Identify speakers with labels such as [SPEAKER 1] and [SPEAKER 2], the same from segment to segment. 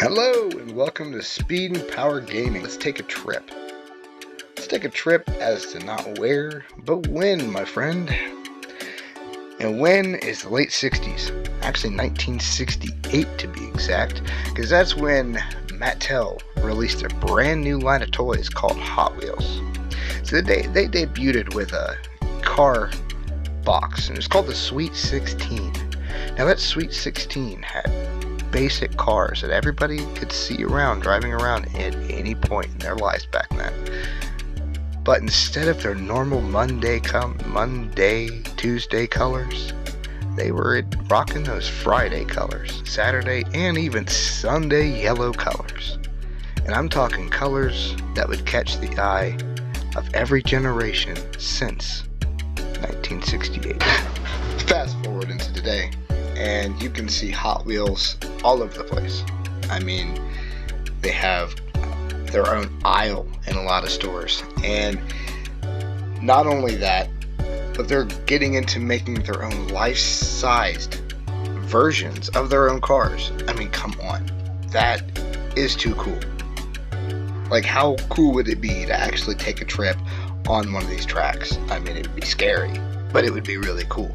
[SPEAKER 1] Hello and welcome to Speed and Power Gaming. Let's take a trip. Let's take a trip as to not where, but when, my friend. And when is the late 60s. Actually 1968 to be exact, because that's when Mattel released a brand new line of toys called Hot Wheels. So they debuted with a car box, and it was called the Sweet 16. Now that Sweet 16 had basic cars that everybody could see driving around at any point in their lives back then. But instead of their normal Monday, Tuesday colors, they were rocking those Friday colors, Saturday, and even Sunday yellow colors. And I'm talking colors that would catch the eye of every generation since 1968. Fast forward into today, and you can see Hot Wheels all over the place. I mean, they have their own aisle in a lot of stores, and not only that, but they're getting into making their own life-sized versions of their own cars. I mean, come on, that is too cool. Like, how cool would it be to actually take a trip on one of these tracks? I mean, it would be scary, but it would be really cool.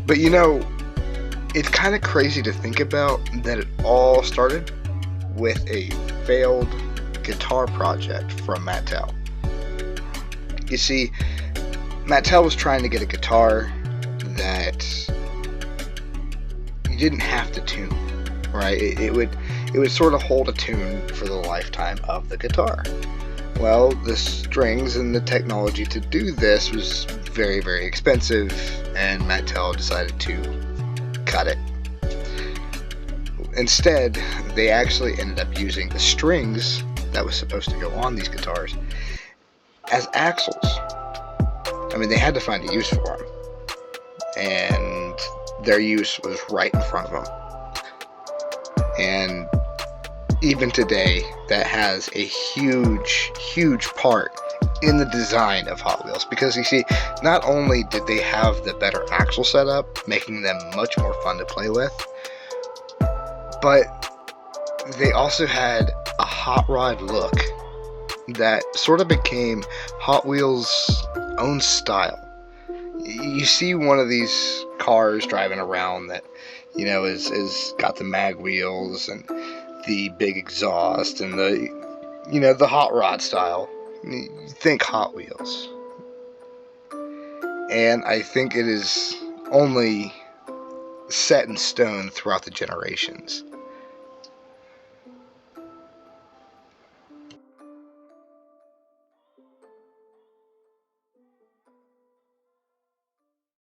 [SPEAKER 1] But you know, it's kind of crazy to think about that it all started with a failed guitar project from Mattel. You see, Mattel was trying to get a guitar that you didn't have to tune, right? It would sort of hold a tune for the lifetime of the guitar. Well, the strings and the technology to do this was very, very expensive, and Mattel decided to cut it. Instead, they actually ended up using the strings that was supposed to go on these guitars as axles. I mean, they had to find a use for them, and their use was right in front of them. And even today, that has a huge part in the design of Hot Wheels, because you see, not only did they have the better axle setup, making them much more fun to play with, but they also had a hot rod look that sort of became Hot Wheels' own style. You see one of these cars driving around that, you know, is got the mag wheels and the big exhaust and the hot rod style. You think Hot Wheels. And I think it is only set in stone throughout the generations.